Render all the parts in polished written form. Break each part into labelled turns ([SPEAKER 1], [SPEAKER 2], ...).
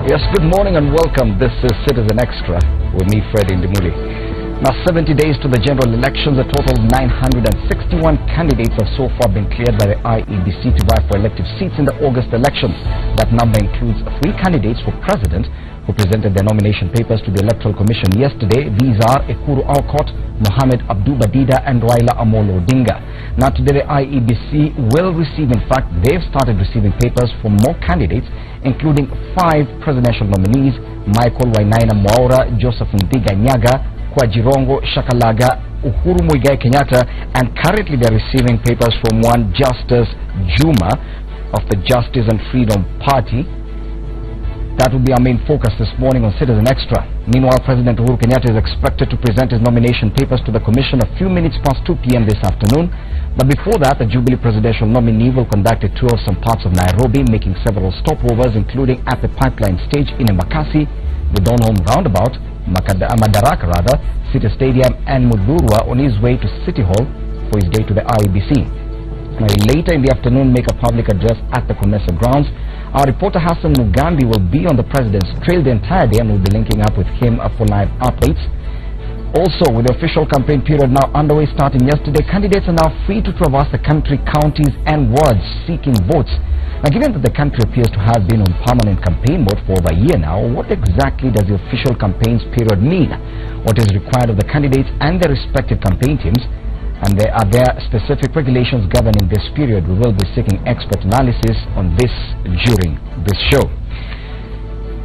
[SPEAKER 1] Yes, good morning and welcome. This is Citizen Extra with me, Fred Indimuli. Now, 70 days to the general elections, a total of 961 candidates have so far been cleared by the IEBC to vie for elective seats in the August elections. That number includes 3 candidates for president who presented their nomination papers to the Electoral Commission yesterday. These are Ekuru Aukot, Mohamed Abdu Badida and Raila Amolo Odinga. Now today the IEBC will receive, in fact they've started receiving papers from more candidates, including 5 presidential nominees: Michael Wainaina Mwaura, Joseph Ndiga Nyaga, Kwajirongo Shakalaga, Uhuru Muigai Kenyatta, and currently they're receiving papers from one Justice Juma of the Justice and Freedom Party. That will be our main focus this morning on Citizen Extra. Meanwhile, President Uhuru Kenyatta is expected to present his nomination papers to the Commission a few minutes past 2 p.m. this afternoon. But before that, the Jubilee presidential nominee will conduct a tour of some parts of Nairobi, making several stopovers, including at the pipeline stage in Embakasi, the Donholm roundabout, Madaraka rather, City Stadium, and Mudhurwa, on his way to City Hall for his day to the IEBC. Now, later in the afternoon, make a public address at the COMESA grounds. Our reporter Hassan Mugambi will be on the president's trail the entire day and will be linking up with him for live updates. Also, with the official campaign period now underway starting yesterday, candidates are now free to traverse the country, counties and wards seeking votes. Now, given that the country appears to have been on permanent campaign mode for over a year now, what exactly does the official campaigns period mean? What is required of the candidates and their respective campaign teams? And are there specific regulations governing this period? We will be seeking expert analysis on this during this show.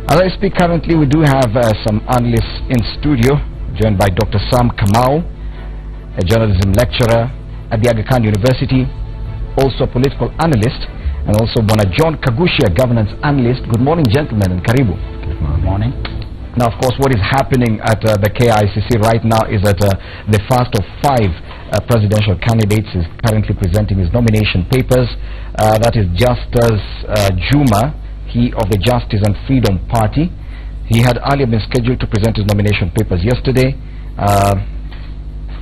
[SPEAKER 1] As I speak currently, we do have some analysts in studio, joined by Dr. Sam Kamau, a journalism lecturer at the Aga Khan University, also a political analyst, and also Bwana John Kagushia, governance analyst. Good morning, gentlemen, and karibu.
[SPEAKER 2] Good morning.
[SPEAKER 1] Now, of course, what is happening at the KICC right now is that the first of 5 presidential candidates is currently presenting his nomination papers. That is Justice Juma, he of the Justice and Freedom Party. He had earlier been scheduled to present his nomination papers yesterday,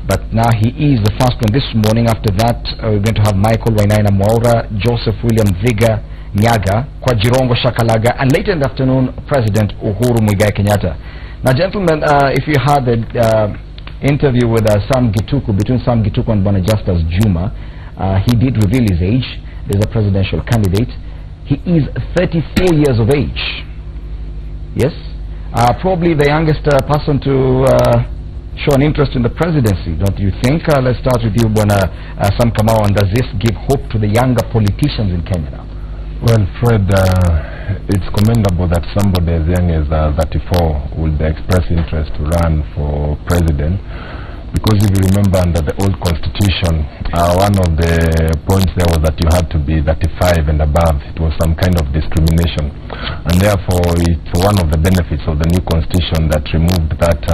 [SPEAKER 1] but now he is the first one this morning. After that, we're going to have Michael Wainaina Mwaura, Joseph William Ndiga Nyaga, Kwajirongo Shakalaga, and later in the afternoon, President Uhuru Muigai Kenyatta. Now, gentlemen, if you had the interview with Sam Gituku, between Sam Gituku and Bwana Justice Juma, he did reveal his age. He's a presidential candidate. He is 34 years of age. Yes? Probably the youngest person to show an interest in the presidency, don't you think? Let's start with you, Bwana Sam Kamau, and does this give hope to the younger politicians in Kenya now?
[SPEAKER 2] Well, Fred, it's commendable that somebody as young as 34 will express interest to run for president, because if you remember, under the old constitution, one of the points there was that you had to be 35 and above. It was some kind of discrimination, and therefore it's one of the benefits of the new constitution that removed that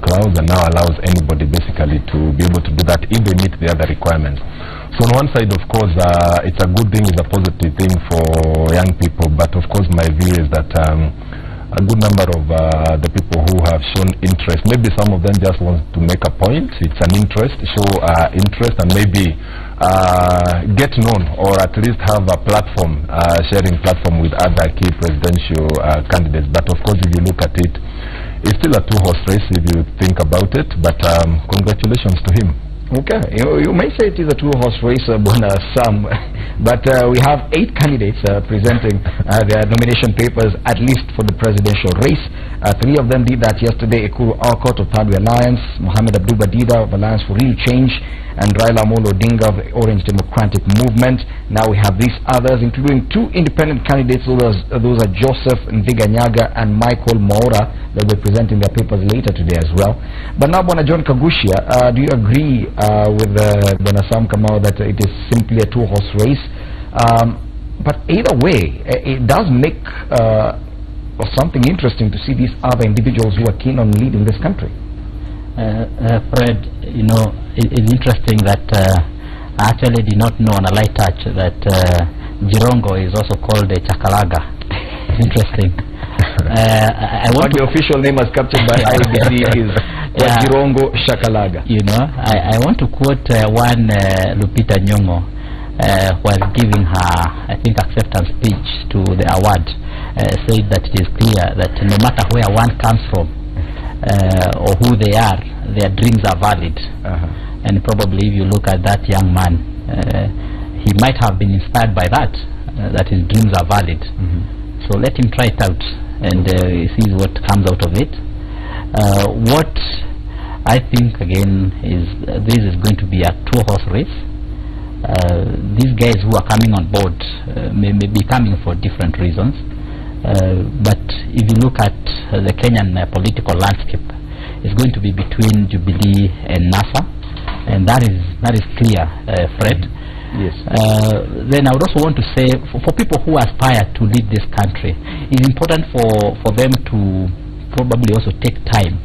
[SPEAKER 2] clause and now allows anybody basically to be able to do that if they meet the other requirements. So on one side, of course, it's a good thing, it's a positive thing for young people, but of course my view is that a good number of the people who have shown interest, maybe some of them just want to make a point, it's an interest, show interest, and maybe get known, or at least have a platform, sharing platform with other key presidential candidates. But of course, if you look at it, it's still a 2-horse race if you think about it, but congratulations to him.
[SPEAKER 1] Okay, you may say it is a 2-horse race, Bwana Sam, but we have 8 candidates presenting their nomination papers, at least for the presidential race. 3 of them did that yesterday: Ekuru Aukot of Third Way Alliance, Mohamed Abdu Badida of Alliance for Real Change, and Raila Amolo Odinga of the Orange Democratic Movement. Now we have these others, including 2 independent candidates. Those are Joseph Ndiga Nyaga and Michael Mwaura. They'll be presenting their papers later today as well. But now, Bwana John Kagushia, do you agree with Bwana Sam Kamau that it is simply a 2-horse race? But either way, it does make something interesting to see these other individuals who are keen on leading this country.
[SPEAKER 3] Fred, you know, it's interesting that I actually did not know on a light touch that Jirongo is also called a Chakalaga. Interesting.
[SPEAKER 1] What the official name as captured by IEBC is Jirongo Shakalaga.
[SPEAKER 3] You know, I want to quote one Lupita Nyong'o while giving her, I think, acceptance speech to the award. said that it is clear that no matter where one comes from or who they are, their dreams are valid. And probably if you look at that young man, he might have been inspired by that, that his dreams are valid. So let him try it out and see what comes out of it. What I think again is this is going to be a two-horse race. These guys who are coming on board may be coming for different reasons, but if you look at the Kenyan political landscape, it's going to be between Jubilee and NASA, and that is clear, Fred.
[SPEAKER 1] Yes.
[SPEAKER 3] Then I would also want to say, for people who aspire to lead this country, it's important for them to probably also take time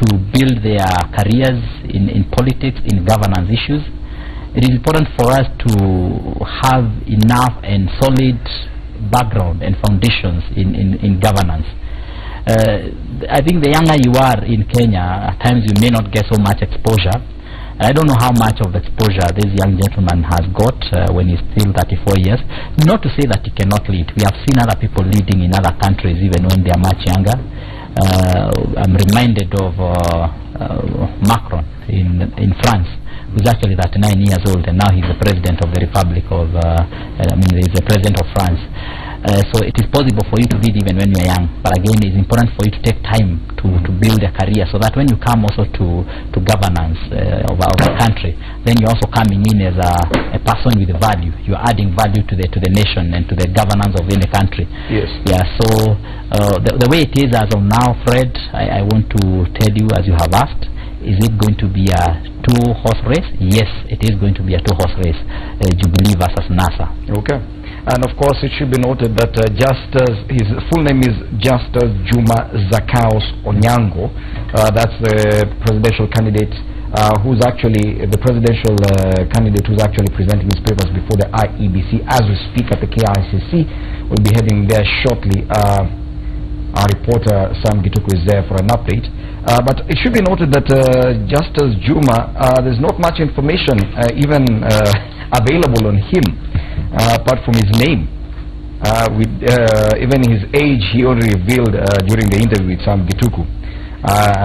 [SPEAKER 3] to build their careers in politics, in governance issues. It is important for us to have enough and solid background and foundations in governance. I think the younger you are in Kenya, at times you may not get so much exposure. I don't know how much of exposure this young gentleman has got when he's still 34 years. Not to say that he cannot lead. We have seen other people leading in other countries even when they are much younger. I'm reminded of Macron in France, who's actually 39 years old, and now he's the president of the Republic of, he's the president of France. So it is possible for you to lead even when you're young, but again, it's important for you to take time to build a career, so that when you come also to governance of a country, then you're also coming in as a person with value. You're adding value to the nation and to the governance of any country.
[SPEAKER 1] Yes.
[SPEAKER 3] Yeah. So the way it is as of now, Fred, I want to tell you, as you have asked, is it going to be a two-horse race? Yes, it is going to be a two-horse race, Jubilee versus NASA.
[SPEAKER 1] Okay. And of course, it should be noted that his full name is Justus Juma Zakaeus Onyango. That's the presidential candidate who's actually presenting his papers before the IEBC as we speak at the KICC. We'll be heading there shortly. Our reporter Sam Gituku is there for an update. But it should be noted that Justus Juma, there's not much information even available on him apart from his name. Even his age he already revealed during the interview with Sam Gituku.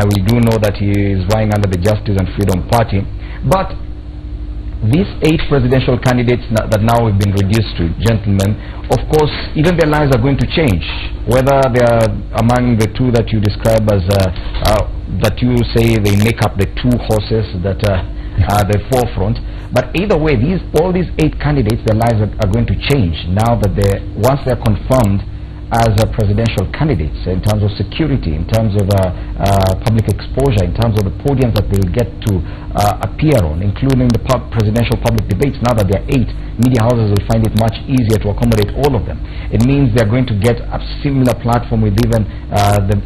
[SPEAKER 1] We do know that he is vying under the Justice and Freedom Party. But these 8 presidential candidates that now have been reduced to gentlemen, of course, even their lives are going to change. Whether they are among the 2 that you describe as, that you say they make up the 2 horses that are the forefront. But either way, all these 8 candidates, their lives are going to change now that once they're confirmed as presidential candidates, in terms of security, in terms of public exposure, in terms of the podiums that they'll get to appear on, including the presidential public debates. Now that there are 8, media houses will find it much easier to accommodate all of them. It means they're going to get a similar platform with even the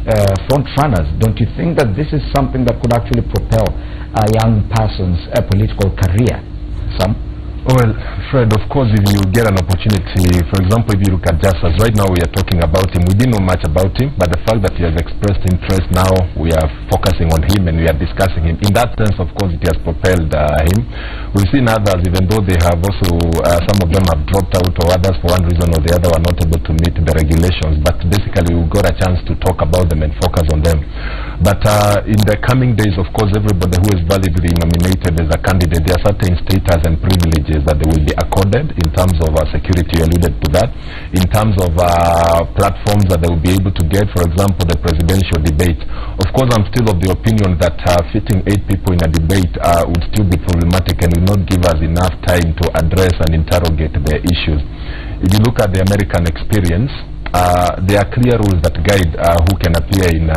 [SPEAKER 1] front runners. Don't you think that this is something that could actually propel a young person's political career? Sam?
[SPEAKER 2] Well, Fred, of course, if you get an opportunity, for example, if you look at Justus, right now we are talking about him. We didn't know much about him, but the fact that he has expressed interest, now we are focusing on him and we are discussing him. In that sense, of course, it has propelled him. We've seen others, even though they have also, some of them have dropped out, or others for one reason or the other were not able to meet the regulations. But basically, we got a chance to talk about them and focus on them. But in the coming days, of course, everybody who is validly nominated as a candidate, there are certain status and privileges that they will be accorded in terms of security. You alluded to that. In terms of platforms that they will be able to get, for example, the presidential debate. Of course, I'm still of the opinion that fitting 8 people in a debate would still be problematic and will not give us enough time to address and interrogate their issues. If you look at the American experience, there are clear rules that guide who can appear in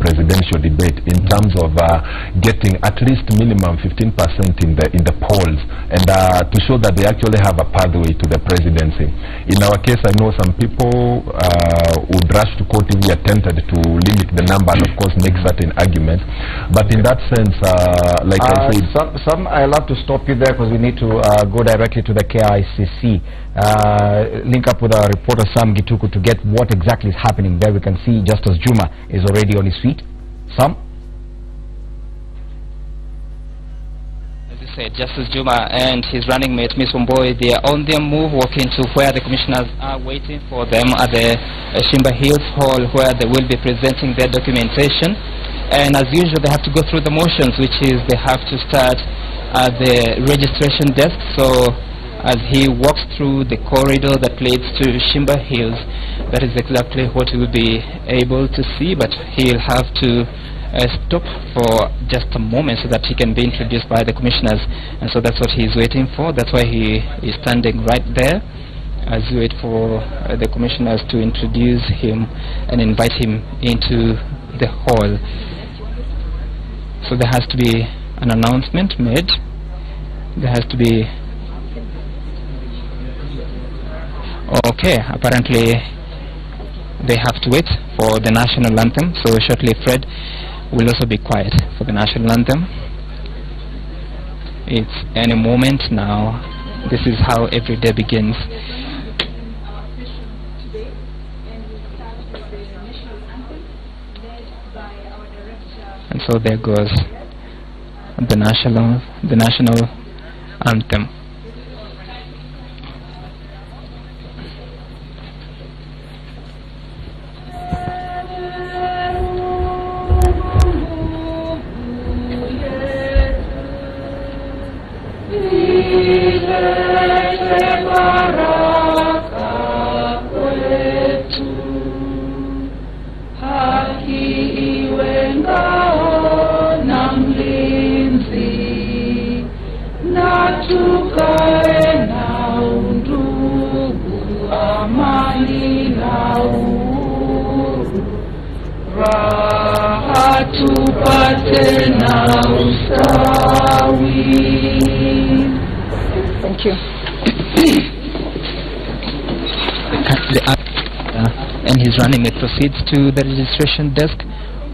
[SPEAKER 2] presidential debate in terms of getting at least minimum 15% in the polls, and to show that they actually have a pathway to the presidency. In our case, I know some people would rush to court if we attempted to limit the number and of course make certain arguments. But in that sense, like I said,
[SPEAKER 1] I'll have to stop you there because we need to go directly to the KICC. Link up with our reporter Sam Gituku to get what exactly is happening there. We can see Justus Juma is already on his feet. Sam?
[SPEAKER 4] said, Justice Juma and his running mate, Ms. Wamboi, they are on their move, walking to where the commissioners are waiting for them at the Shimba Hills Hall, where they will be presenting their documentation. And as usual, they have to go through the motions, which is they have to start at the registration desk. So as he walks through the corridor that leads to Shimba Hills, that is exactly what he will be able to see, but he'll have to stop for just a moment so that he can be introduced by the commissioners, and so that's what he's waiting for. That's why he is standing right there as we wait for the commissioners to introduce him and invite him into the hall. So there has to be an announcement made. There has to be... Okay, apparently they have to wait for the national anthem, so shortly Fred will also be quiet for the national anthem. It's any moment now. This is how every day begins. And so there goes the national anthem. Thank you. And his running mate proceeds to the registration desk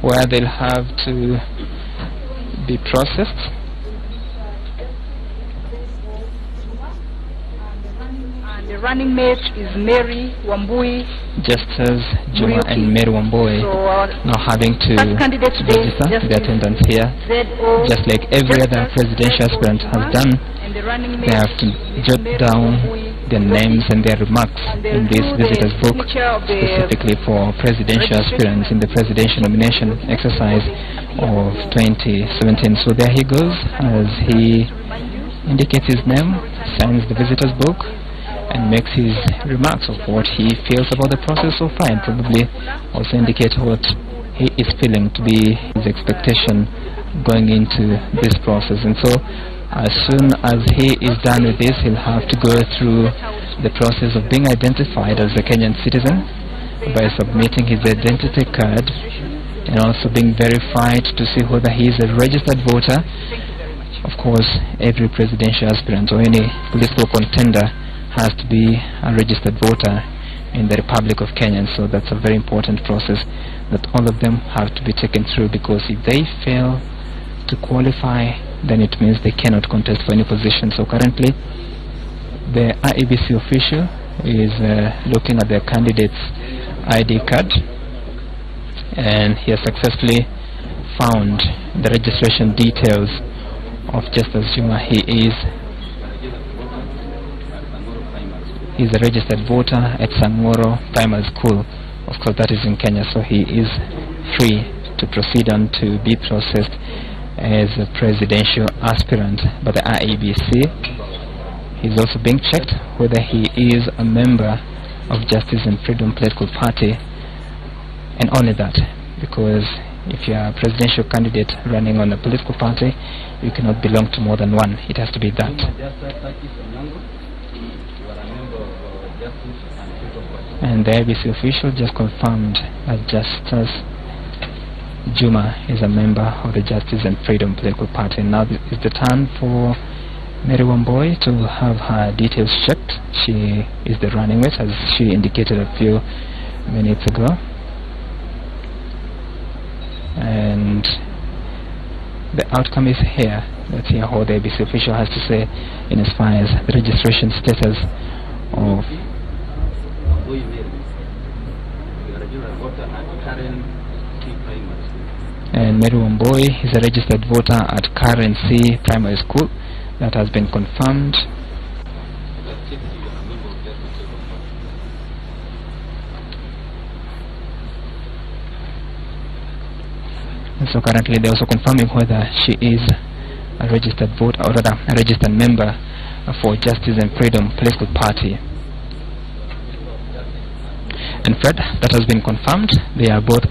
[SPEAKER 4] where they'll have to be processed.
[SPEAKER 5] And the running mate is Mary Wambui.
[SPEAKER 4] Justice Juma and Mary Wambui now having to register the attendance here, just like every other presidential aspirant has done. They have to jot down their names and their remarks in this visitor's book, specifically for presidential aspirants in the presidential nomination exercise of 2017. So there he goes, as he indicates his name, signs the visitor's book, and makes his remarks of what he feels about the process so far, and probably also indicate what he is feeling to be his expectation going into this process. And so as soon as he is done with this, he'll have to go through the process of being identified as a Kenyan citizen by submitting his identity card and also being verified to see whether he is a registered voter. Of course, every presidential aspirant or any political contender has to be a registered voter in the Republic of Kenya. So that's a very important process that all of them have to be taken through, because if they fail to qualify, then it means they cannot contest for any position. So currently the IEBC official is looking at the candidate's ID card, and he has successfully found the registration details of Justice Juma. He's a registered voter at Sang'oro Primary School. Of course, that is in Kenya, so he is free to proceed on to be processed as a presidential aspirant by the IEBC. He's also being checked whether he is a member of Justice and Freedom Political Party, and only that, because if you are a presidential candidate running on a political party, you cannot belong to more than one. It has to be that. And the IEBC official just confirmed that Justice Juma is a member of the Justice and Freedom Political Party. Now is the turn for Mary Wambui to have her details checked. She is the running mate, as she indicated a few minutes ago. And the outcome is here. Let's hear what the IEBC official has to say in as far as the registration status of and Mary Wambui is a registered voter at Karen C Primary School. that has been confirmed. And so currently they're also confirming whether she is a registered voter, or rather a registered member for Justice and Freedom Political Party. And Fred, that has been confirmed. They are both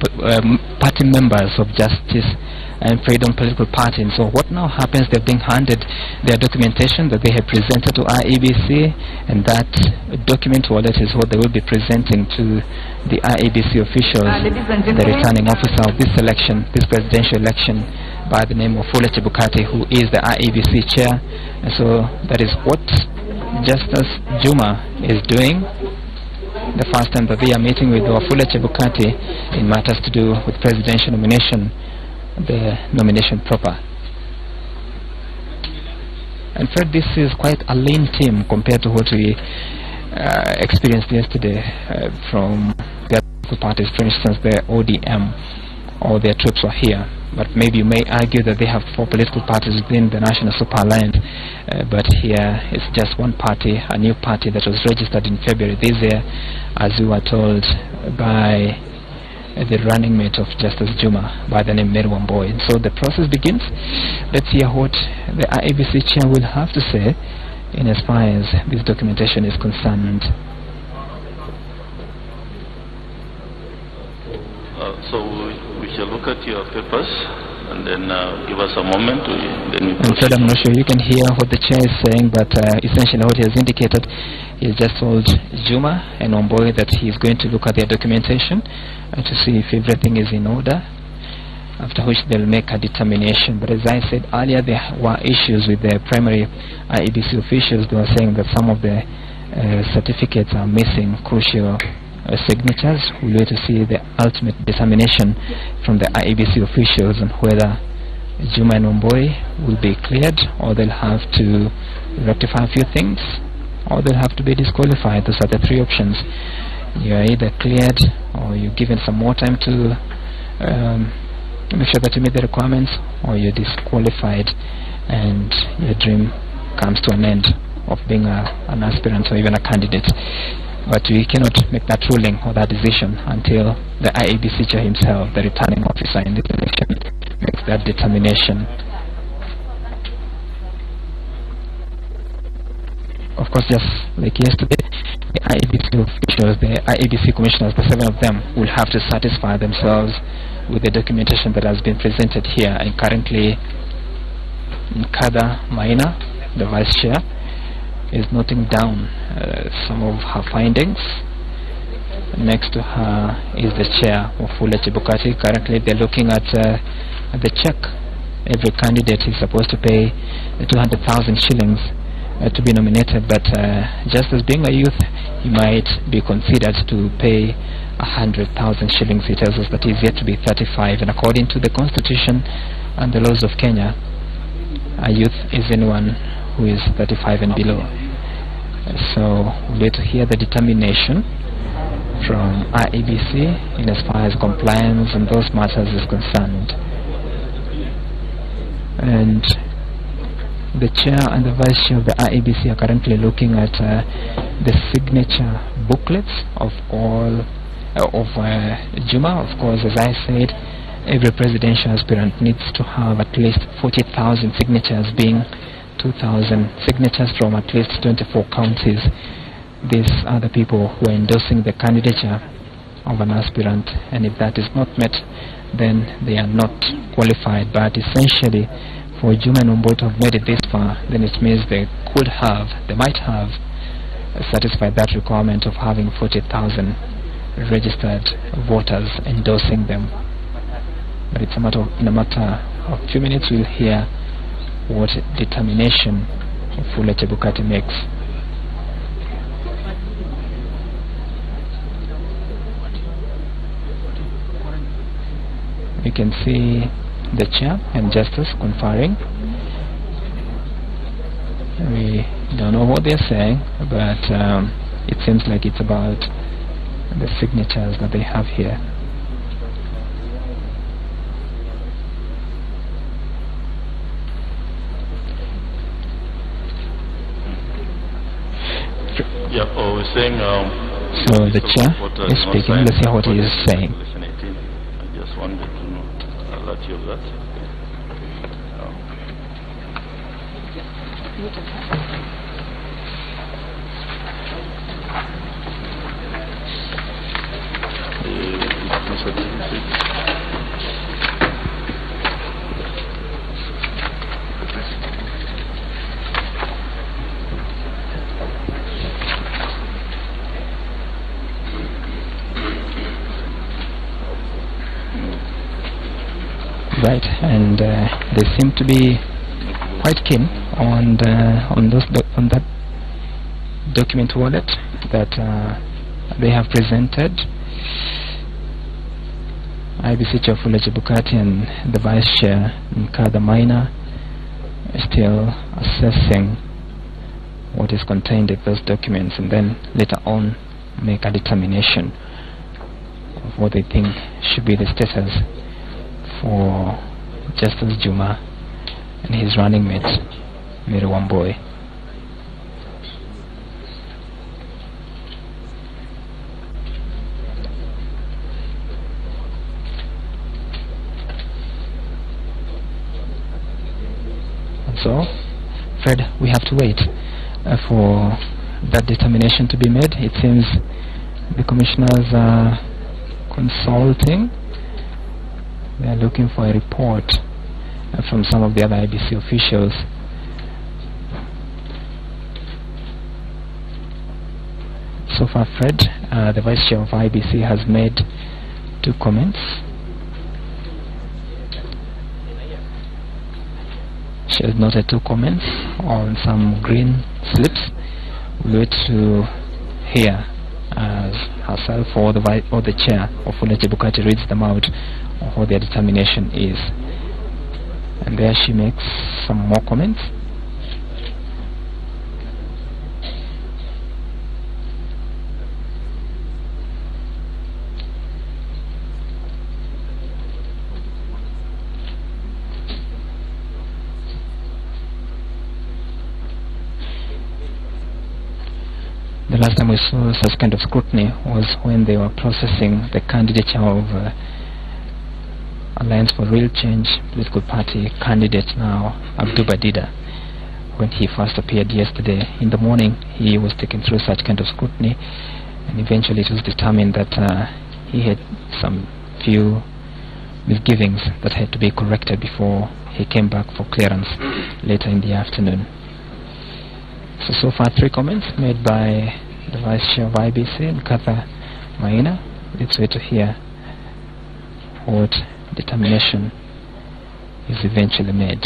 [SPEAKER 4] party members of Justice and Freedom Political Party. And so what now happens, they're being handed their documentation that they have presented to IEBC, and that document wallet is what they will be presenting to the IEBC officials, the returning officer of this election, this presidential election, by the name of Wafula Chebukati, who is the IEBC chair. And so that is what Justice Juma is doing. The first time that they are meeting with Wafula Chebukati in matters to do with presidential nomination, the nomination proper. And Fred, this is quite a lean team compared to what we experienced yesterday from the other parties. For instance, the ODM, all their troops were here. But maybe you may argue that they have 4 political parties within the National Super Alliance, but here it's just one party, a new party that was registered in February this year, as we were told by the running mate of Justice Juma by the name Mary Wamboi. So the process begins. Let's hear what the IEBC chair will have to say in as far as this documentation is concerned.
[SPEAKER 6] So we shall look at your papers and then give us a moment.
[SPEAKER 4] And Fred, I'm not sure you can hear what the chair is saying, but essentially what he has indicated, he just told Juma and Wamboi that he is going to look at their documentation to see if everything is in order, after which they'll make a determination. But as I said earlier, there were issues with the primary IEBC officials. They were saying that some of the certificates are missing crucial signatures. We'll wait to see the ultimate determination from the IEBC officials on whether Juma and Wamboi will be cleared, or they'll have to rectify a few things, or they'll have to be disqualified. Those are the 3 options. You're either cleared, or you're given some more time to make sure that you meet the requirements, or you're disqualified and your dream comes to an end of being an aspirant or even a candidate. But we cannot make that ruling or that decision until the IEBC chair himself, the returning officer in this election, makes that determination. Of course, just like yesterday, the IEBC officials, the IEBC commissioners, the 7 of them, will have to satisfy themselves with the documentation that has been presented here. And currently, Nkada Maina, the vice chair, is noting down some of her findings. Next to her is the chair, Wafula Chebukati. Currently they're looking at the check. Every candidate is supposed to pay 200,000 shillings to be nominated, but just as being a youth, he might be considered to pay 100,000 shillings. He tells us that he's yet to be 35, and according to the constitution and the laws of Kenya, a youth is anyone who is 35 and below. So we'll wait to hear the determination from IEBC in as far as compliance and those matters is concerned. And the chair and the vice chair of the IEBC are currently looking at the signature booklets of all of Juma. Of course, as I said, every presidential aspirant needs to have at least 40,000 signatures, being 2,000 signatures from at least 24 counties. These are the people who are endorsing the candidature of an aspirant, and if that is not met, then they are not qualified. But essentially, for Juma and Wamboi to have made it this far, then it means they might have satisfied that requirement of having 40,000 registered voters endorsing them. But it's in a matter of a few minutes we'll hear what determination Wafula Chebukati makes. You can see the chair and justice conferring. We don't know what they're saying, but it seems like it's about the signatures that they have here.
[SPEAKER 6] Yeah, we're saying...
[SPEAKER 4] so the chair is speaking. Let's hear what he is saying.
[SPEAKER 6] I just wanted to alert you of that.
[SPEAKER 4] Right, and they seem to be quite keen on that document wallet that they have presented. IBC Chair Wafula Chebukati and the Vice Chair Nkadha Maina are still assessing what is contained in those documents, and then later on make a determination of what they think should be the status for Justice Juma and his running mate Mary Wambui. And so, Fred, we have to wait for that determination to be made. It seems the commissioners are consulting. They are looking for a report from some of the other IBC officials. So far, Fred, the Vice Chair of IBC, has made 2 comments. She has noted 2 comments on some green slips. We'll wait to hear as herself or the Chair of Wafula Chebukati reads them out, what their determination is. And there she makes some more comments. The last time we saw such kind of scrutiny was when they were processing the candidature of Alliance for Real Change political party candidate now, Abdu Badida. When he first appeared yesterday in the morning, he was taken through such kind of scrutiny, and eventually it was determined that he had some few misgivings that had to be corrected before he came back for clearance later in the afternoon. So far 3 comments made by the Vice Chair of IBC, Nkadha Maina. Let's wait to hear what determination is eventually made.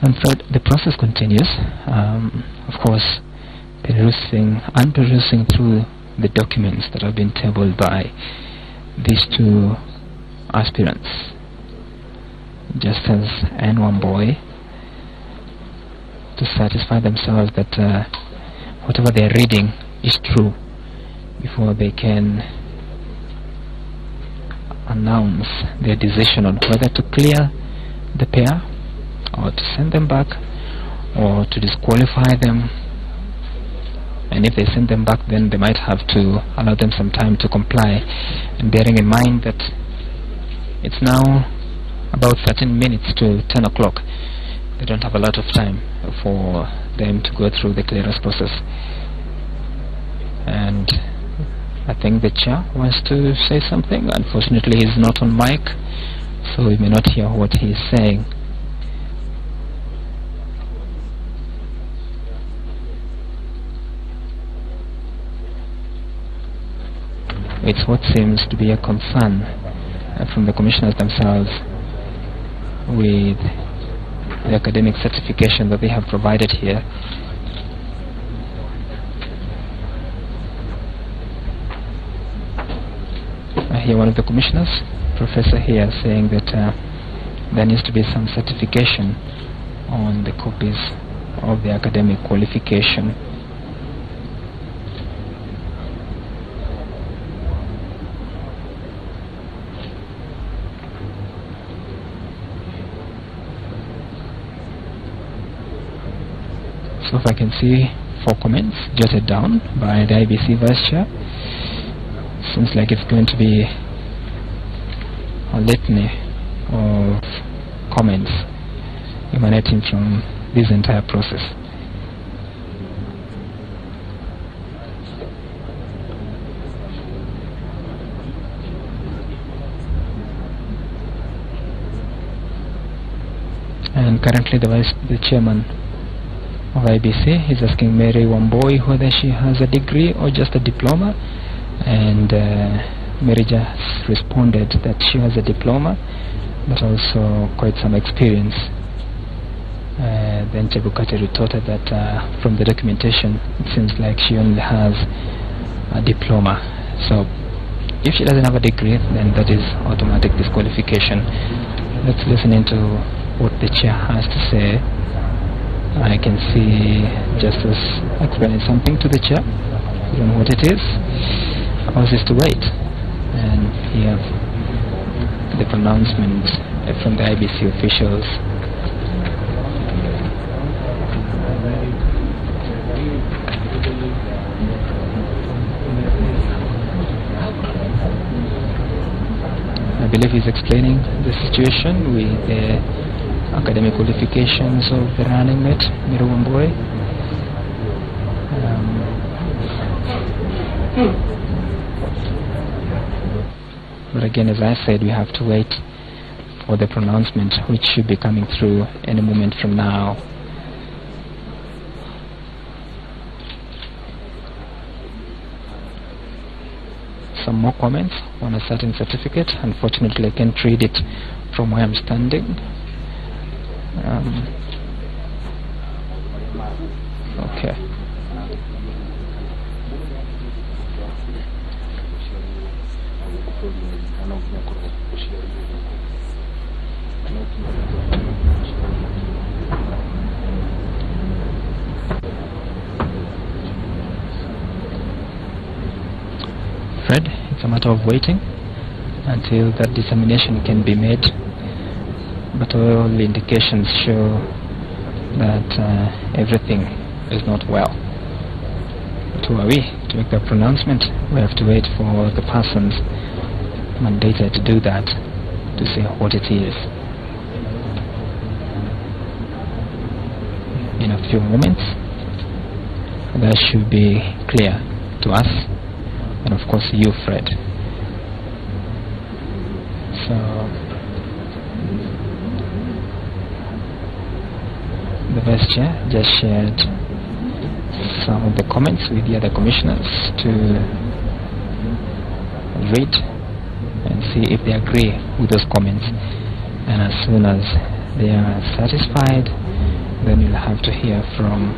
[SPEAKER 4] And Fred, the process continues. Of course, perusing through the documents that have been tabled by these 2 aspirants, Justice Anne Wambui, to satisfy themselves that whatever they are reading is true before they can announce their decision on whether to clear the pair or to send them back or to disqualify them. And if they send them back, then they might have to allow them some time to comply, and bearing in mind that it's now about 13 minutes to 10 o'clock. They don't have a lot of time for them to go through the clearance process. And I think the Chair wants to say something. Unfortunately, he's not on mic, so we may not hear what he's saying. It's what seems to be a concern from the commissioners themselves with the academic certification that they have provided here. I hear one of the commissioners, Professor here, saying that there needs to be some certification on the copies of the academic qualification. So if I can see 4 comments jotted down by the IBC Vice Chair, seems like it's going to be a litany of comments emanating from this entire process. And currently the chairman of IBC is asking Mary Wamboi whether she has a degree or just a diploma, and Mary just responded that she has a diploma but also quite some experience. Then Chebukati retorted that from the documentation it seems like she only has a diploma. So if she doesn't have a degree, then that is automatic disqualification. Let's listen into what the chair has to say. I can see Justice explaining something to the chair. I don't know what it is. Ours is to wait and hear the pronouncement from the IBC officials. I believe he's explaining the situation with the academic qualifications of the running mate, Mary Wamboi. But again, as I said, we have to wait for the pronouncement, which should be coming through any moment from now. Some more comments on a certain certificate. Unfortunately, I can't read it from where I'm standing. Okay. Fred, it's a matter of waiting until that determination can be made, but all the indications show that everything is not well. But who are we to make that pronouncement? We have to wait for the persons mandated to do that to say what it is. In a few moments, that should be clear to us, and of course you, Fred. So the Vice Chair just shared some of the comments with the other commissioners to read and see if they agree with those comments, and as soon as they are satisfied, then you'll have to hear from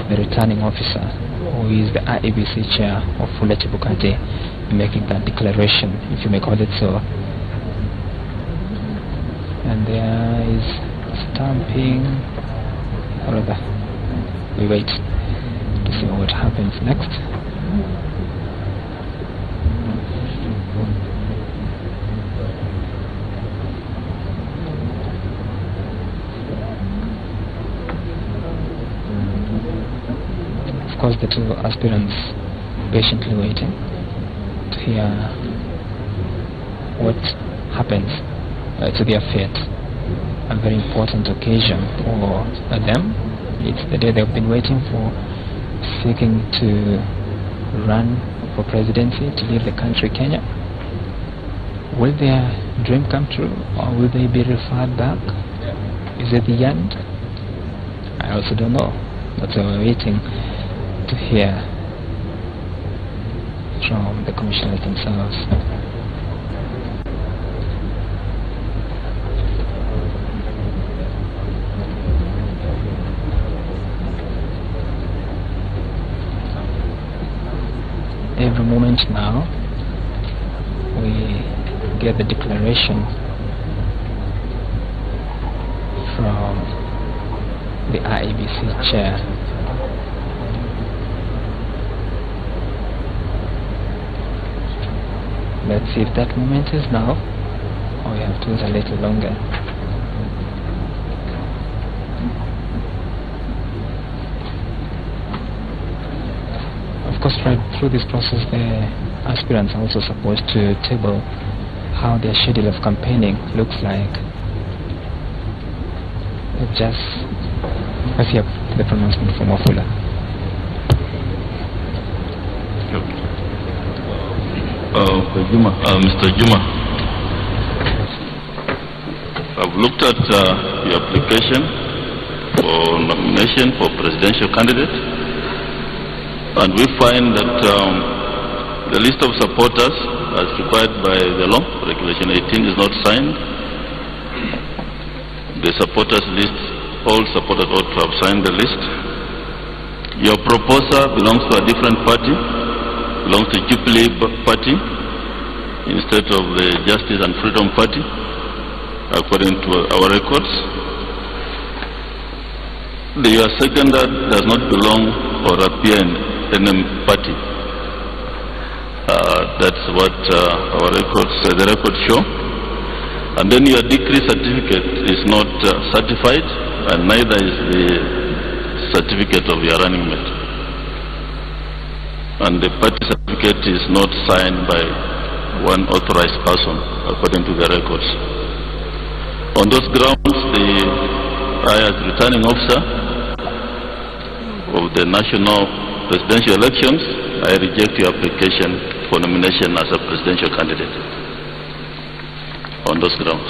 [SPEAKER 4] the returning officer, who is the IEBC chair of Wafula Chebukati, making that declaration, if you may call it so. And there is stamping, or rather, we wait to see what happens next. Of course, the two aspirants patiently waiting to hear what happens to their fate. A very important occasion for them. It's the day they've been waiting for, seeking to run for presidency, to leave the country, Kenya. Will their dream come true, or will they be referred back? Is it the end? I also don't know, but we're waiting to hear from the commissioners themselves. Every moment now we get the declaration from the IEBC chair. Let's see if that moment is now, or we have to wait a little longer. Of course, right through this process, the aspirants are also supposed to table how their schedule of campaigning looks like. Let's hear the pronouncement from Wafula.
[SPEAKER 6] Mr. Juma, I've looked at your application for nomination for presidential candidate, and we find that the list of supporters as required by the law, Regulation 18, is not signed. The supporters list, all supporters ought to have signed the list. Your proposer belongs to a different party, belongs to Jubilee Party instead of the Justice and Freedom Party, according to our records. Your seconder does not belong or appear in any party. That's what our records, the records show. And then your decree certificate is not certified, and neither is the certificate of your running mate. And the party certificate is not signed by one authorized person, according to the records. On those grounds, I, as returning officer of the national presidential elections, I reject your application for nomination as a presidential candidate on those grounds.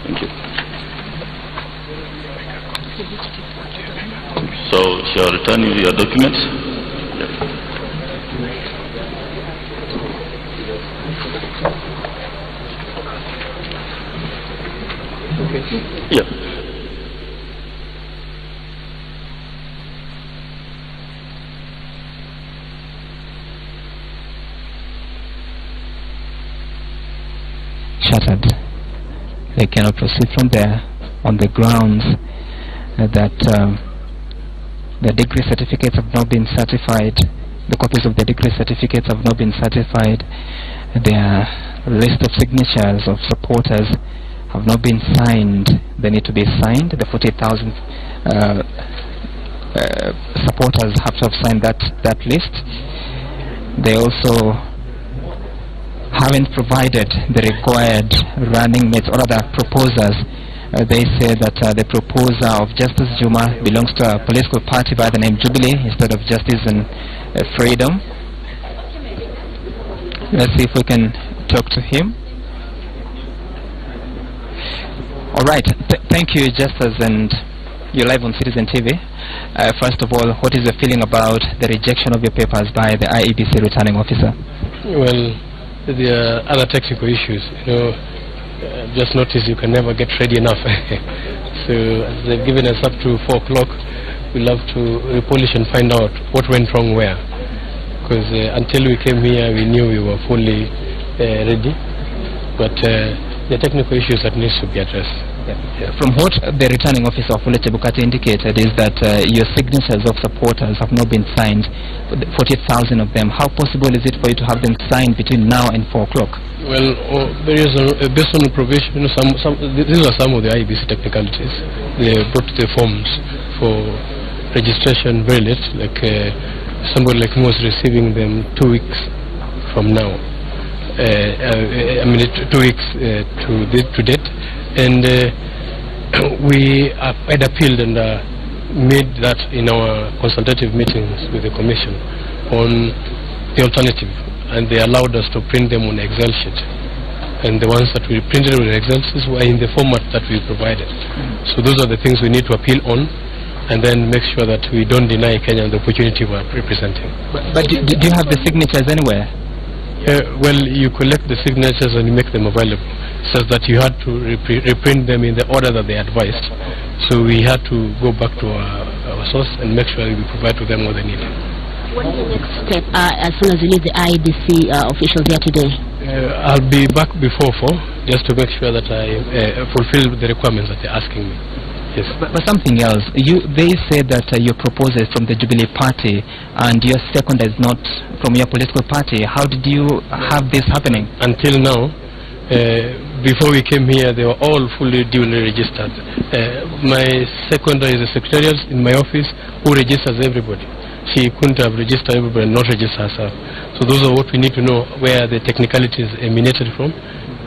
[SPEAKER 6] Thank you. So, shall I return you your documents? Yeah.
[SPEAKER 4] Shattered. They cannot proceed from there on the grounds that the degree certificates have not been certified. The copies of the degree certificates have not been certified. Their list of signatures of supporters have not been signed. They need to be signed. The 40,000 supporters have to have signed that list. They also haven't provided the required running mates or other proposers. They say that the proposer of Justice Juma belongs to a political party by the name Jubilee instead of Justice and Freedom. Let's see if we can talk to him. All right, thank you, Justice, and you're live on Citizen TV. First of all, what is your feeling about the rejection of your papers by the IEBC returning officer?
[SPEAKER 7] Well, there are other technical issues. Just notice you can never get ready enough. So they've given us up to 4 o'clock. We'll have to repolish and find out what went wrong where. Because until we came here, we knew we were fully ready. But the technical issues that needs to be addressed. Yeah.
[SPEAKER 4] From what the returning officer of Wafula Chebukati indicated is that your signatures of supporters have not been signed, 40,000 of them. How possible is it for you to have them signed between now and 4 o'clock?
[SPEAKER 7] Well, there is based on the provision, these are some of the IEBC technicalities. They brought the forms for registration very late, like somebody like me was receiving them 2 weeks from now. 2 weeks to date, and we had appealed and made that in our consultative meetings with the Commission on the alternative, and they allowed us to print them on Excel sheet, and the ones that we printed on Excel sheets were in the format that we provided. So those are the things we need to appeal on, and then make sure that we don't deny Kenya the opportunity we are representing.
[SPEAKER 4] But do you have the signatures anywhere?
[SPEAKER 7] Well, you collect the signatures and you make them available. So that you had to reprint them in the order that they advised. So we had to go back to our source and make sure we provide to them what they need.
[SPEAKER 8] What is the next step as soon as you leave the IEBC officials here today?
[SPEAKER 7] I'll be back before 4 just to make sure that I fulfill the requirements that they're asking me. Yes.
[SPEAKER 4] But something else, they say that your proposal is from the Jubilee Party and your second is not from your political party. How did you have this happening?
[SPEAKER 7] Until now, before we came here, they were all fully duly registered. My seconder is a secretariat in my office who registers everybody. She couldn't have registered everybody and not register herself. So those are what we need to know, where the technicalities emanated from,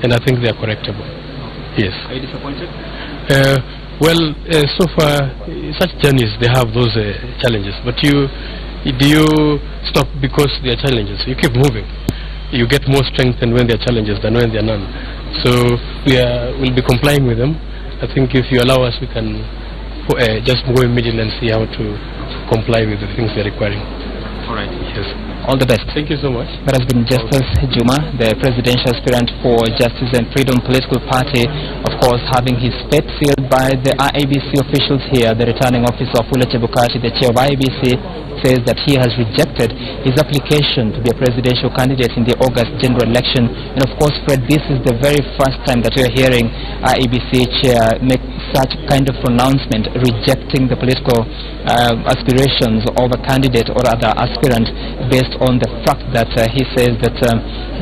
[SPEAKER 7] and I think they are correctable. Yes.
[SPEAKER 4] Are you disappointed?
[SPEAKER 7] Well, so far, such journeys, they have those challenges. But do you stop because there are challenges? You keep moving. You get more strengthened when there are challenges than when there are none. So we'll be complying with them. I think if you allow us, we can just go immediately and see how to comply with the things they're requiring.
[SPEAKER 4] All right.
[SPEAKER 7] Yes.
[SPEAKER 4] All the best.
[SPEAKER 7] Thank you so much.
[SPEAKER 4] That has been Justice Juma, the presidential aspirant for Justice and Freedom Political Party, of course having his fate sealed by the IEBC officials here. The returning officer Wafula Chebukati, the chair of IEBC, says that he has rejected his application to be a presidential candidate in the August general election. And of course, Fred, this is the very first time that we are hearing IEBC chair make such kind of pronouncement, rejecting the political aspirations of a candidate or other aspirant based on the fact that he says that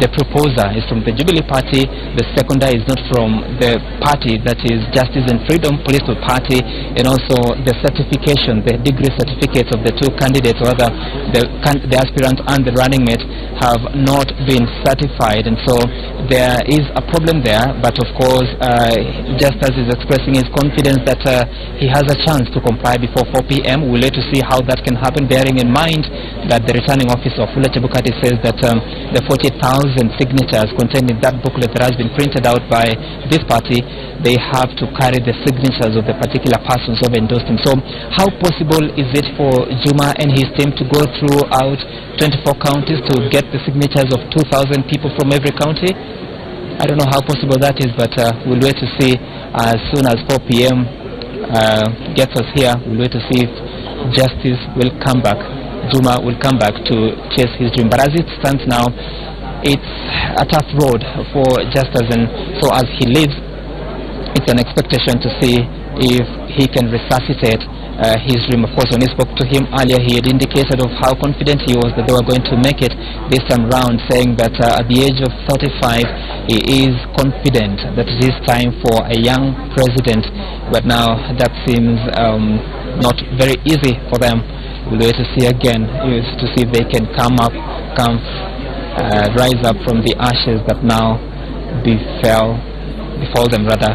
[SPEAKER 4] the proposer is from the Jubilee Party, the seconder is not from the party that is Justice and Freedom Political Party, and also the certification, the degree certificates of the two candidates, or rather the aspirant and the running mate, have not been certified, and so there is a problem there. But of course, just as he's expressing his confidence that he has a chance to comply before 4 p.m., we'll wait to see how that can happen, bearing in mind that the returning officer of Wafula Chebukati says that the 40,000 signatures contained in that booklet that has been printed out by this party, they have to carry the signatures of the particular persons who have endorsed him. So how possible is it for Juma and his team to go throughout 24 counties to get the signatures of 2,000 people from every county? I don't know how possible that is, but we'll wait to see. As soon as 4 p.m. Gets us here, we'll wait to see if justice will come back. Juma will come back to chase his dream. But as it stands now, it's a tough road for Justice, and so as he leaves, it's an expectation to see if he can resuscitate his dream. Of course, when he spoke to him earlier, he had indicated of how confident he was that they were going to make it this time round, saying that at the age of 35, he is confident that it is time for a young president. But now that seems not very easy for them. We'll wait to see again, to see if they can rise up from the ashes that now befall them rather.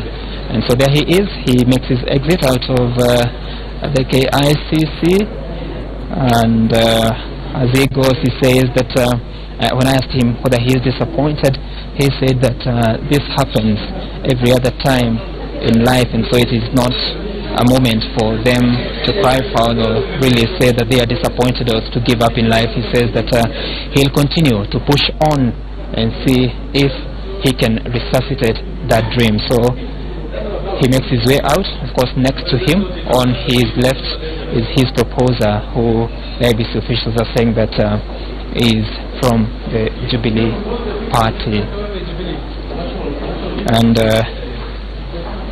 [SPEAKER 4] And so there he is. He makes his exit out of the KICC, and as he goes, he says that when I asked him whether he is disappointed, he said that this happens every other time in life, and so it is not a moment for them to cry foul or really say that they are disappointed or to give up in life. He says that he'll continue to push on and see if he can resuscitate that dream. So he makes his way out. Of course, next to him on his left is his proposer, who the IEBC officials are saying that is from the Jubilee Party. And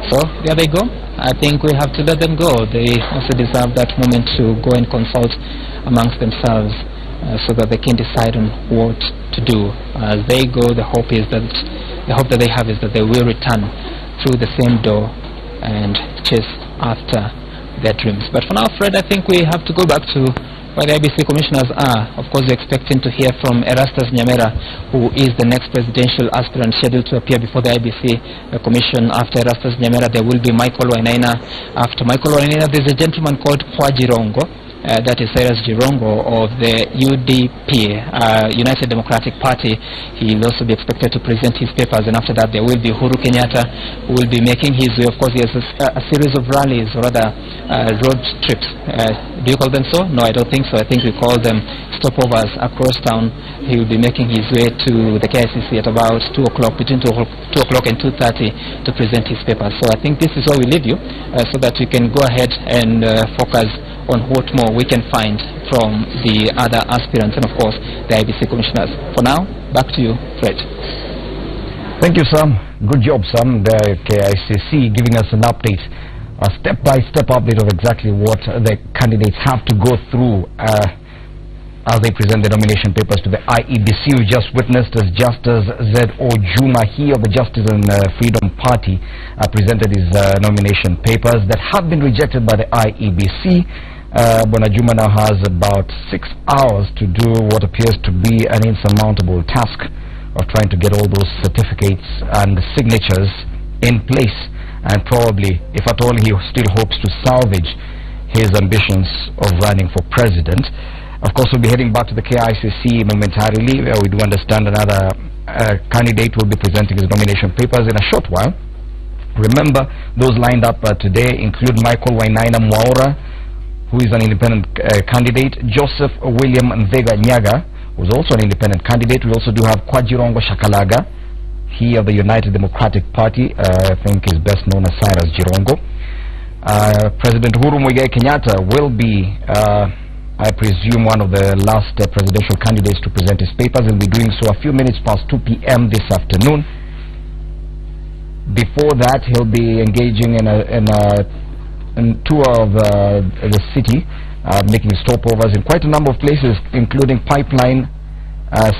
[SPEAKER 4] so there they go. I think we have to let them go. They also deserve that moment to go and consult amongst themselves so that they can decide on what to do. As they go, the hope that they have is that they will return through the same door and chase after their dreams. But for now, Fred, I think we have to go back to where the IEBC commissioners are. Of course, we're expecting to hear from Erastus Nyamera, who is the next presidential aspirant scheduled to appear before the IEBC commission. After Erastus Nyamera, there will be Michael Wainaina. After Michael Wainaina, there's a gentleman called Kwa Jirongo. That is Cyrus Jirongo of the UDP, United Democratic Party. He will also be expected to present his papers, and after that there will be Uhuru Kenyatta, who will be making his way. Of course, he has a series of rallies, or rather road trips. Do you call them so? No, I don't think so. I think we call them stopovers across town. He will be making his way to the KICC at about 2 o'clock, between 2 o'clock and 2:30, to present his papers. So I think this is where we leave you, so that we can go ahead and focus on what more we can find from the other aspirants and of course the IEBC commissioners. For now, back to you, Fred.
[SPEAKER 1] Thank you, Sam. Good job, Sam, the KICC, giving us an update, a step-by-step update of exactly what the candidates have to go through as they present the nomination papers to the IEBC. We just witnessed as Justice Z.O. Juma, he of the Justice and Freedom Party, presented his nomination papers that have been rejected by the IEBC. Bwana Juma now has about 6 hours to do what appears to be an insurmountable task of trying to get all those certificates and signatures in place, and probably, if at all, he still hopes to salvage his ambitions of running for president. Of course, we'll be heading back to the KICC momentarily, where we do understand another candidate will be presenting his nomination papers in a short while. Remember, those lined up today include Michael Wainaina Mwaura, who is an independent candidate, Joseph William Nthega Nyaga, who is also an independent candidate. We also do have Kwajirongo Shakalaga, he of the United Democratic Party, I think is best known as Cyrus Jirongo. President Uhuru Muigai Kenyatta will be I presume one of the last presidential candidates to present his papers. He'll be doing so a few minutes past 2 p.m. this afternoon. Before that, he'll be engaging in a tour of the city, making stopovers in quite a number of places, including Pipeline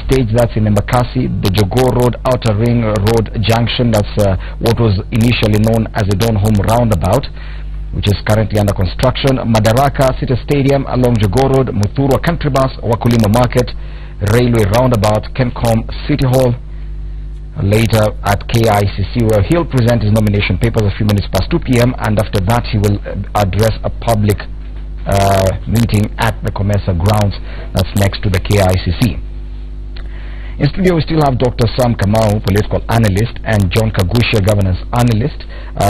[SPEAKER 1] Stage, that's in Embakasi, the Jogoo Road, Outer Ring Road Junction, that's what was initially known as the Donholm Roundabout, which is currently under construction, Madaraka City Stadium along Jogoo Road, Muthurwa Country Bus, Wakulima Market, Railway Roundabout, Kencom City Hall, later at KICC, where he'll present his nomination papers a few minutes past 2 p.m. and after that he will address a public meeting at the Comesa grounds that's next to the KICC. In studio, we still have Dr. Sam Kamau, political analyst, and John Kagusha, governance analyst.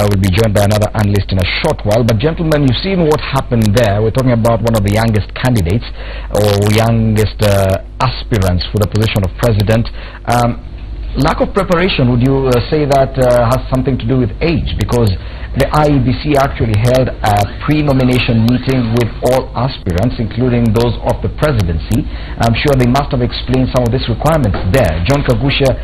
[SPEAKER 1] We'll be joined by another analyst in a short while. But gentlemen, you've seen what happened there. We're talking about one of the youngest candidates, or youngest aspirants for the position of president. Lack of preparation, would you say that has something to do with age? Because the IEBC actually held a pre-nomination meeting with all aspirants, including those of the presidency. I'm sure they must have explained some of these requirements there. John Kagusha,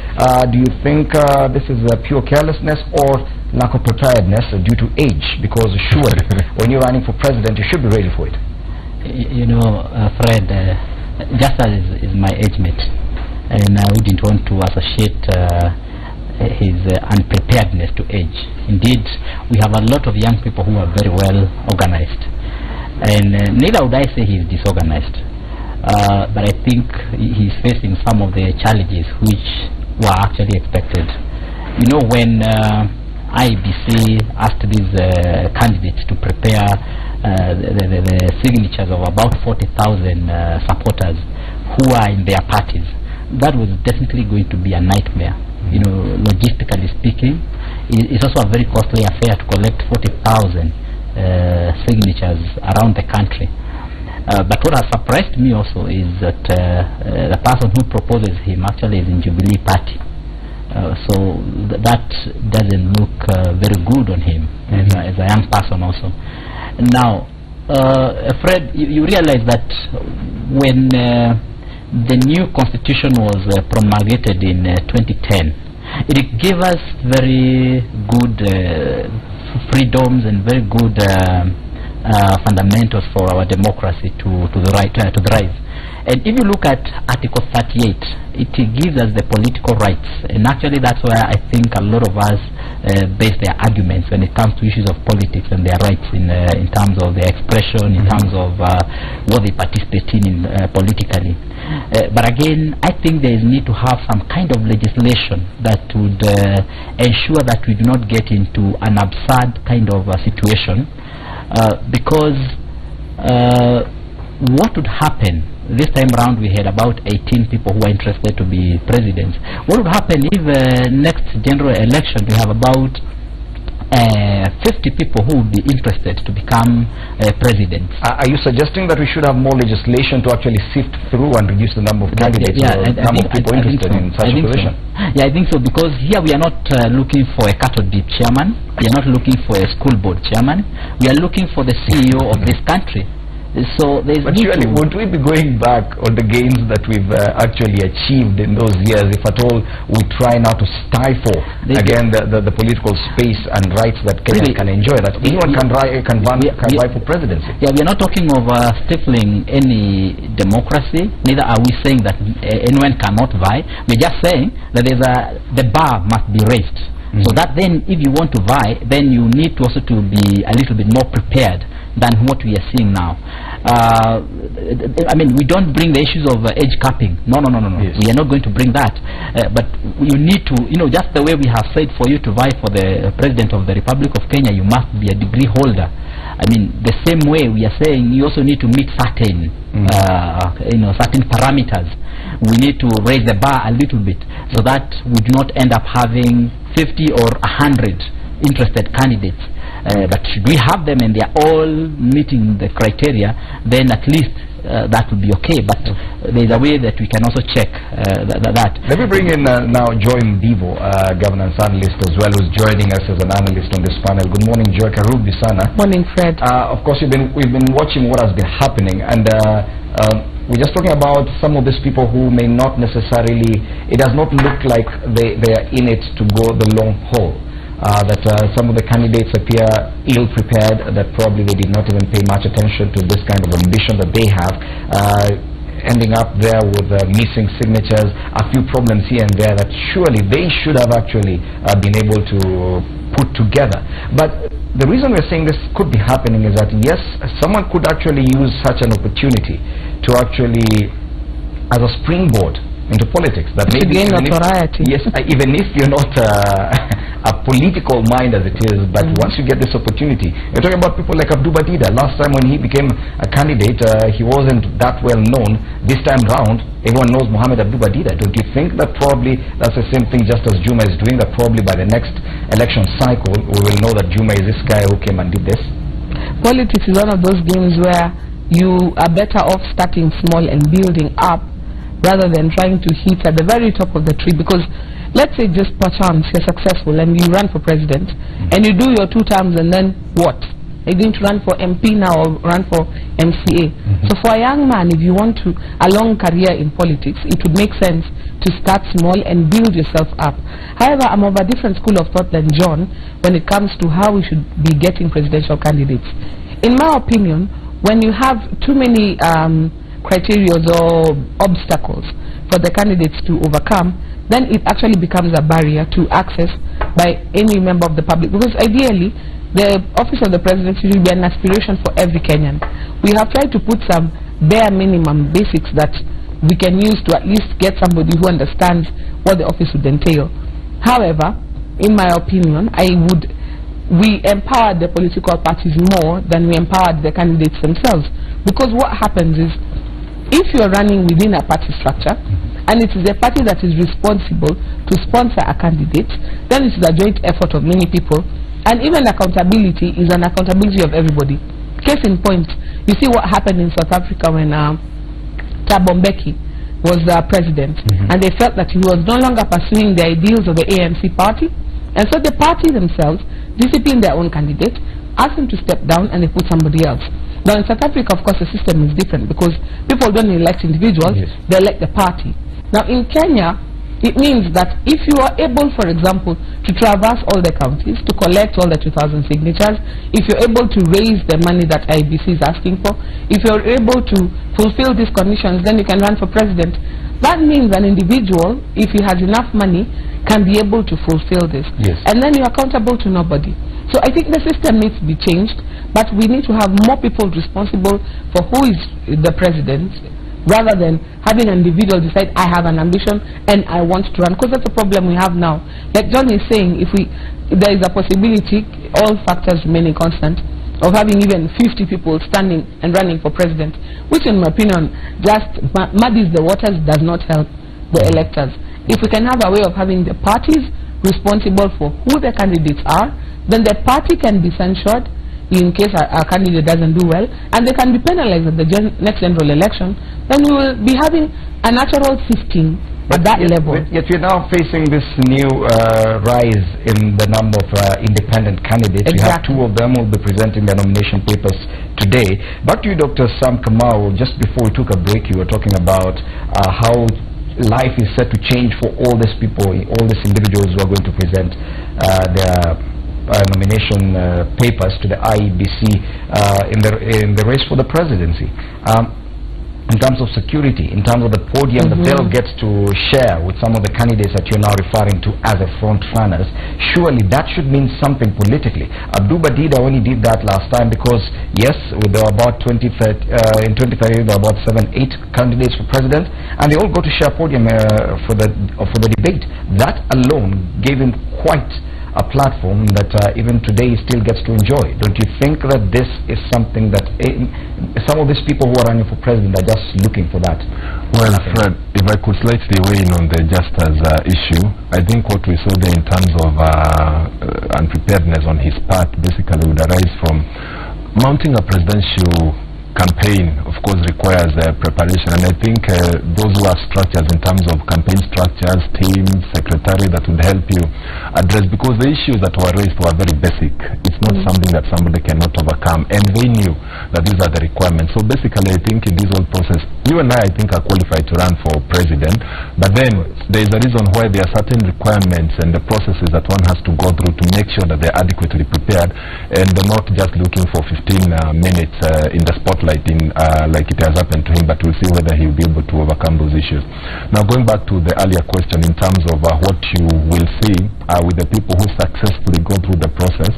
[SPEAKER 1] do you think this is pure carelessness or lack of preparedness due to age? Because surely, when you're running for president, you should be ready for it.
[SPEAKER 3] You know, Fred, Justice is my age mate, and I wouldn't want to associate his unpreparedness to age. Indeed, we have a lot of young people who are very well organized, and neither would I say he's disorganized, but I think he's facing some of the challenges which were actually expected. You know, when IEBC asked these candidates to prepare the signatures of about 40,000 supporters who are in their parties, that was definitely going to be a nightmare. You know, logistically speaking, it's also a very costly affair to collect 40,000 signatures around the country. But what has surprised me also is that the person who proposes him actually is in Jubilee Party. So that doesn't look very good on him as a young person also. Now, Fred, you realize that when the new constitution was promulgated in 2010, it gave us very good freedoms and very good fundamentals for our democracy to thrive. And if you look at Article 38, it gives us the political rights, and actually that's where I think a lot of us base their arguments when it comes to issues of politics and their rights in terms of their expression, in terms of what they participate in politically. But again, I think there is need to have some kind of legislation that would ensure that we do not get into an absurd kind of situation, because what would happen this time around? We had about 18 people who are interested to be presidents. What would happen if next general election we have about 50 people who would be interested to become presidents? Are you suggesting that we should have more legislation to actually sift through and reduce the number of candidates, or number of people interested in such a position? Yeah, I think so, because here we are not looking for a cattle dip chairman, we are not looking for a school board chairman, we are looking for the CEO of this country. So there's
[SPEAKER 1] but surely won't we be going back on the gains that we've actually achieved in those years, if at all we try now to stifle again the political space and rights that Kenya can enjoy, that anyone can vie for presidency?
[SPEAKER 3] Yeah, we are not talking of stifling any democracy, neither are we saying that anyone cannot vie. We're just saying that the bar must be raised. So that then, if you want to vie, then you need to also to be a little bit more prepared than what we are seeing now. I mean, we don't bring the issues of age capping. No. Yes. We are not going to bring that. But you need to, just the way we have said, for you to vie for the President of the Republic of Kenya, you must be a degree holder. I mean, the same way we are saying you also need to meet certain, certain parameters. We need to raise the bar a little bit so that we do not end up having 50 or 100 interested candidates. But should we have them and they are all meeting the criteria, then at least that would be okay. But there's a way that we can also check that.
[SPEAKER 1] Let me bring in now Joy Mdivo, governance analyst as well, who's joining us as an analyst on this panel. Good morning, Joy. Karibu sana.
[SPEAKER 9] Morning, Fred.
[SPEAKER 1] Of course, we've been watching what has been happening, and we're just talking about some of these people who may not necessarily, it does not look like they are in it to go the long haul. That some of the candidates appear ill-prepared, that probably they did not even pay much attention to this kind of ambition that they have, ending up there with missing signatures, a few problems here and there that surely they should have actually been able to put together. But the reason we're saying this could be happening is that, yes, someone could actually use such an opportunity to actually, as a springboard into politics, that maybe
[SPEAKER 9] gain notoriety.
[SPEAKER 1] Yes, even if you're not a political mind as it is, but once you get this opportunity, you're talking about people like Abdu Badida. Last time when he became a candidate, he wasn't that well known. This time round, everyone knows Mohamed Abdu Badida. Don't you think that probably that's the same thing just as Juma is doing, that probably by the next election cycle we will know that Juma is this guy who came and did this?
[SPEAKER 9] Politics is one of those games where you are better off starting small and building up rather than trying to hit at the very top of the tree. Because let's say just perchance you're successful and you run for president and you do your 2 terms, and then what? Are you going to run for MP now or run for MCA? So for a young man, if you want a long career in politics, it would make sense to start small and build yourself up. However, I'm of a different school of thought than John when it comes to how we should be getting presidential candidates. In my opinion, when you have too many criteria or obstacles for the candidates to overcome, then it actually becomes a barrier to access by any member of the public. Because ideally, the office of the presidency should be an aspiration for every Kenyan. We have tried to put some bare minimum basics that we can use to at least get somebody who understands what the office would entail. However, in my opinion, we empowered the political parties more than we empowered the candidates themselves. Because what happens is, if you are running within a party structure and it is a party that is responsible to sponsor a candidate, then it is a joint effort of many people, and even accountability is an accountability of everybody. Case in point, you see what happened in South Africa when Thabo Mbeki was the president, and they felt that he was no longer pursuing the ideals of the ANC party, and so the party themselves disciplined their own candidate, asked him to step down, and they put somebody else. Now in South Africa, of course, the system is different because people don't elect individuals, they elect the party. Now in Kenya, it means that if you are able, for example, to traverse all the counties, to collect all the 2,000 signatures, if you're able to raise the money that IBC is asking for, if you're able to fulfill these conditions, then you can run for president. That means an individual, if he has enough money, can be able to fulfill this. And then you're accountable to nobody. So I think the system needs to be changed, but we need to have more people responsible for who is the president, rather than having an individual decide, I have an ambition and I want to run. Because that's the problem we have now. Like John is saying, if there is a possibility, all factors remaining constant, of having even 50 people standing and running for president, which in my opinion just muddies the waters, does not help the electors. If we can have a way of having the parties responsible for who the candidates are, then the party can be censured in case a candidate doesn't do well, and they can be penalized at the next general election. Then we will be having a natural sifting at that level.
[SPEAKER 1] Yet we're now facing this new rise in the number of independent candidates.
[SPEAKER 9] Exactly.
[SPEAKER 1] We have two of them who will be presenting their nomination papers today. Back to you, Dr. Sam Kamau. Just before we took a break, you were talking about how life is set to change for all these people, all these individuals who are going to present their nomination papers to the IEBC in the race for the presidency. In terms of security, in terms of the podium that they'll get to share with some of the candidates that you're now referring to as a front runners, surely that should mean something politically. Abduba did when he did that last time, because yes, there were about in 2030 there were about 7-8 candidates for president, and they all go to share podium for the debate. That alone gave him quite a platform that even today he still gets to enjoy. Don't you think that this is something that some of these people who are running for president are just looking for that?
[SPEAKER 2] Well, Fred, if I could slightly weigh in on the Justas issue, I think what we saw there in terms of unpreparedness on his part basically would arise from mounting a presidential campaign. Of course, requires preparation, and I think those who have structures in terms of campaign structures, team, secretary, that would help you address, because the issues that were raised were very basic. It's not something that somebody cannot overcome, and they knew that these are the requirements. So basically, I think in this whole process, you and I think are qualified to run for president, but then there is a reason why there are certain requirements and the processes that one has to go through to make sure that they're adequately prepared, and they're not just looking for 15 minutes in the spotlight like it has happened to him, but we'll see whether he'll be able to overcome those issues. Now, going back to the earlier question in terms of what you will see with the people who successfully go through the process,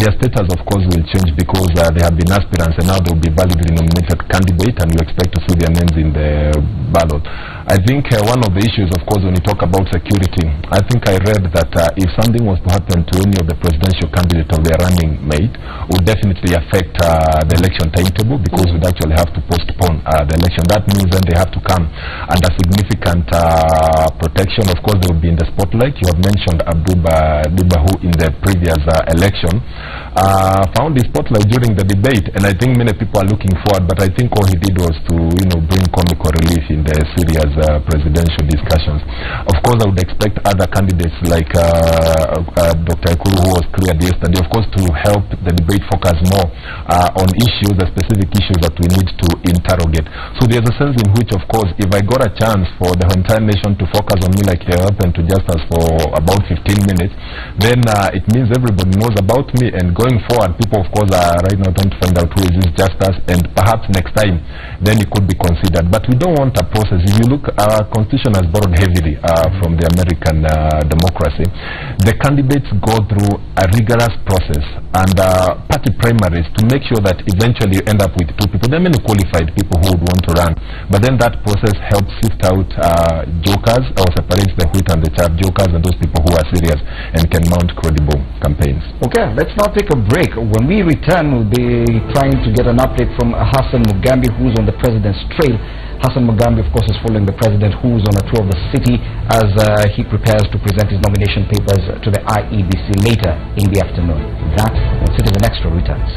[SPEAKER 2] their status of course will change, because they have been aspirants and now they'll be validly nominated candidate, and you expect to see their names in the ballot. I think one of the issues, of course, when you talk about security, I think I read that if something was to happen to any of the presidential candidates or their running mate, would definitely affect the election timetable, because we'd actually have to postpone the election. That means then they have to come under significant protection. Of course, they will be in the spotlight. You have mentioned Abduba, who in the previous election found the spotlight during the debate, and I think many people are looking forward, but I think all he did was to bring comical relief in the serious presidential discussions. Of course, I would expect other candidates like Dr. Ekuru, who was cleared yesterday, of course, to help the debate focus more on issues, the specific issues that we need to interrogate. So there's a sense in which, of course, if I got a chance for the entire nation to focus on me like it happened to Justas for about 15 minutes, then it means everybody knows about me, and going forward, people, of course, are right now trying to find out who is this Justas, and perhaps next time, then it could be considered. But we don't want a process. If you look, our constitution has borrowed heavily from the American democracy. The candidates go through a rigorous process and party primaries to make sure that eventually you end up with two people. There are many qualified people who would want to run, but then that process helps sift out jokers, or separates the wheat and the chaff, jokers and those people who are serious and can mount credible campaigns.
[SPEAKER 1] Okay, let's now take a break. When we return, we'll be trying to get an update from Hassan Mugambi, who's on the president's trail. Hassan Mugambi, of course, is following the president, who's on a tour of the city as he prepares to present his nomination papers to the IEBC later in the afternoon. That, when Citizen Extra returns.